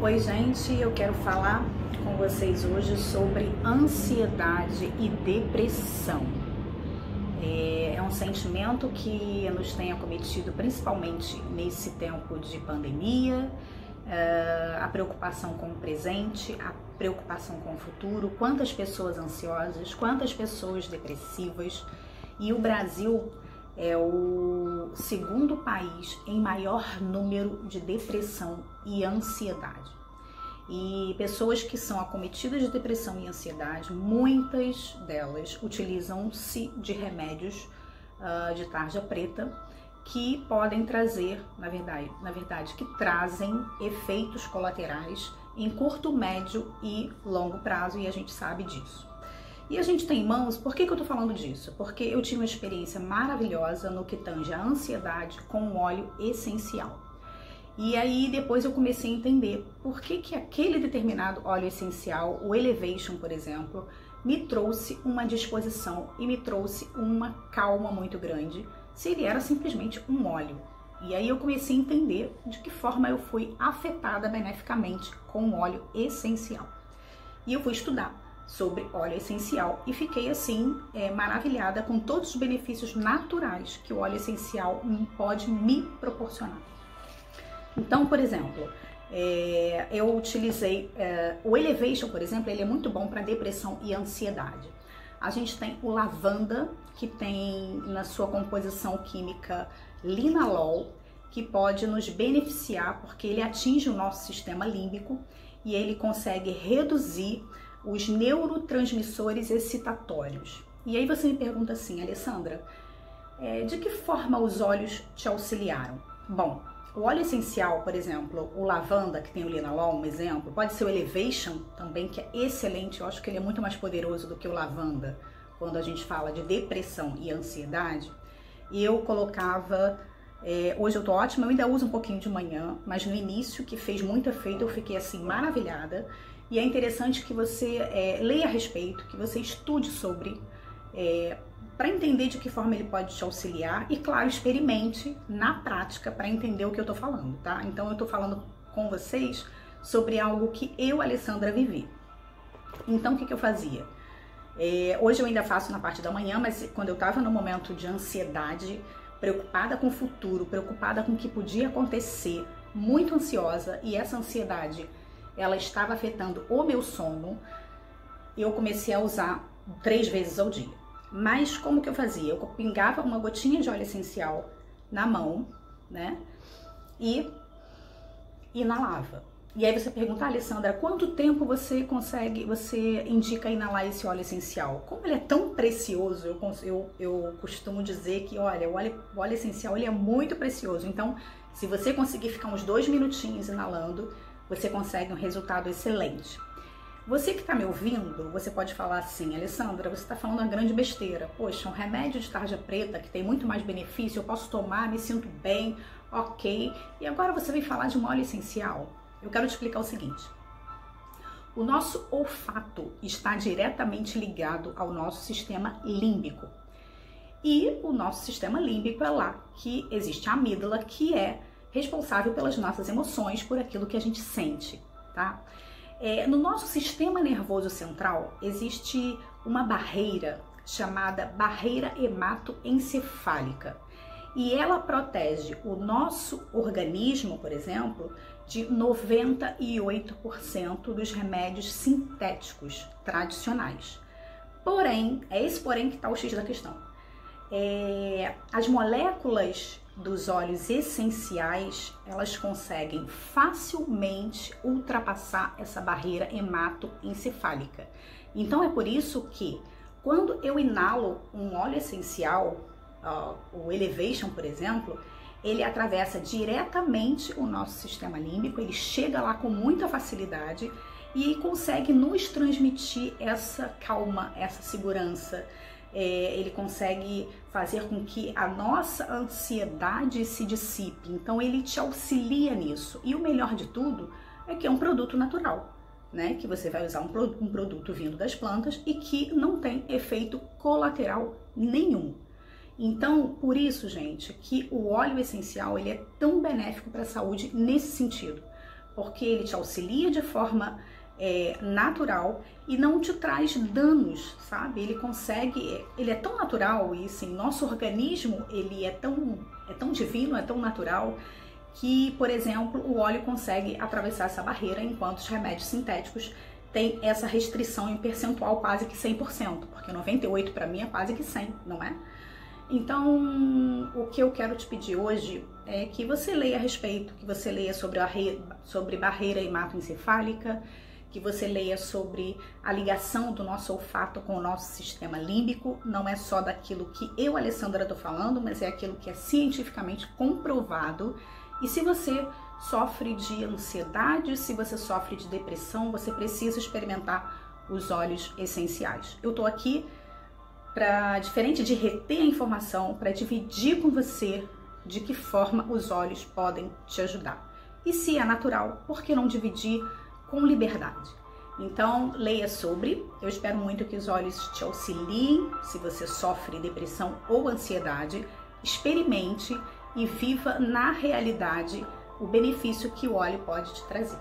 Oi, gente, eu quero falar com vocês hoje sobre ansiedade e depressão. É um sentimento que nos tem acometido principalmente nesse tempo de pandemia, a preocupação com o presente, a preocupação com o futuro, quantas pessoas ansiosas, quantas pessoas depressivas, e o Brasil é o segundo país em maior número de depressão e ansiedade. E pessoas que são acometidas de depressão e ansiedade, muitas delas utilizam-se de remédios de tarja preta que podem trazer, na verdade, que trazem efeitos colaterais em curto, médio e longo prazo, e a gente sabe disso. E a gente tem em mãos, por que eu tô falando disso? Porque eu tive uma experiência maravilhosa no que tange a ansiedade com um óleo essencial. E aí depois eu comecei a entender por que aquele determinado óleo essencial, o Elevation, por exemplo, me trouxe uma disposição e me trouxe uma calma muito grande, se ele era simplesmente um óleo. E aí eu comecei a entender de que forma eu fui afetada beneficamente com o óleo essencial. E eu fui estudar sobre óleo essencial e fiquei assim maravilhada com todos os benefícios naturais que o óleo essencial pode me proporcionar. Então, por exemplo, eu utilizei o Elevation, por exemplo, ele é muito bom para depressão e ansiedade. A gente tem o lavanda, que tem na sua composição química linalol, que pode nos beneficiar porque ele atinge o nosso sistema límbico e ele consegue reduzir os neurotransmissores excitatórios. E aí você me pergunta assim, Alessandra, de que forma os óleos te auxiliaram? Bom, o óleo essencial, por exemplo, o lavanda, que tem o linalol, um exemplo, pode ser o Elevation também, que é excelente. Eu acho que ele é muito mais poderoso do que o lavanda quando a gente fala de depressão e ansiedade. E eu colocava, hoje eu tô ótima, eu ainda uso um pouquinho de manhã, mas no início, que fez muito efeito, eu fiquei assim maravilhada. E é interessante que você leia a respeito, que você estude sobre, para entender de que forma ele pode te auxiliar e, claro, experimente na prática para entender o que eu tô falando, tá? Então eu tô falando com vocês sobre algo que eu, Alessandra, vivi. Então o que eu fazia? Hoje eu ainda faço na parte da manhã, mas quando eu tava no momento de ansiedade, preocupada com o futuro, preocupada com o que podia acontecer, muito ansiosa, e essa ansiedade ela estava afetando o meu sono, eu comecei a usar 3 vezes ao dia. Mas como que eu fazia? Eu pingava uma gotinha de óleo essencial na mão, né? E inalava. E aí você pergunta, Alessandra, quanto tempo você indica inalar esse óleo essencial? Como ele é tão precioso, eu costumo dizer que, olha, o óleo essencial ele é muito precioso. Então, se você conseguir ficar uns 2 minutinhos inalando, você consegue um resultado excelente. Você que está me ouvindo, você pode falar assim, Alessandra, você está falando uma grande besteira. Poxa, um remédio de tarja preta que tem muito mais benefício, eu posso tomar, me sinto bem, ok. E agora você vem falar de um óleo essencial? Eu quero te explicar o seguinte. O nosso olfato está diretamente ligado ao nosso sistema límbico. E o nosso sistema límbico é lá que existe a amígdala, que é responsável pelas nossas emoções, por aquilo que a gente sente, tá? No nosso sistema nervoso central existe uma barreira chamada barreira hematoencefálica e ela protege o nosso organismo, por exemplo, de 98% dos remédios sintéticos tradicionais. Porém, é esse porém que está o X da questão. As moléculas dos óleos essenciais, elas conseguem facilmente ultrapassar essa barreira hematoencefálica. Então é por isso que quando eu inalo um óleo essencial, o Elevation, por exemplo, ele atravessa diretamente o nosso sistema límbico, ele chega lá com muita facilidade e consegue nos transmitir essa calma, essa segurança. Ele consegue fazer com que a nossa ansiedade se dissipe, então ele te auxilia nisso. E o melhor de tudo é que é um produto natural, né? Que você vai usar um produto vindo das plantas e que não tem efeito colateral nenhum. Então, por isso, gente, que o óleo essencial ele é tão benéfico para a saúde nesse sentido. porque ele te auxilia de forma natural e não te traz danos, sabe? Ele é tão natural e assim, nosso organismo ele é tão divino, é tão natural que, por exemplo, o óleo consegue atravessar essa barreira, enquanto os remédios sintéticos têm essa restrição em percentual quase que 100%, porque 98 para mim é quase que 100, não é? Então, o que eu quero te pedir hoje é que você leia a respeito, que você leia sobre barreira hematoencefálica, que você leia sobre a ligação do nosso olfato com o nosso sistema límbico. Não é só daquilo que eu, Alessandra, estou falando, mas é aquilo que é cientificamente comprovado. E se você sofre de ansiedade, se você sofre de depressão, você precisa experimentar os óleos essenciais. Eu estou aqui para, diferente de reter a informação, para dividir com você de que forma os óleos podem te ajudar. E se é natural, por que não dividir com liberdade? Então, leia sobre. Eu espero muito que os óleos te auxiliem se você sofre depressão ou ansiedade. Experimente e viva na realidade o benefício que o óleo pode te trazer.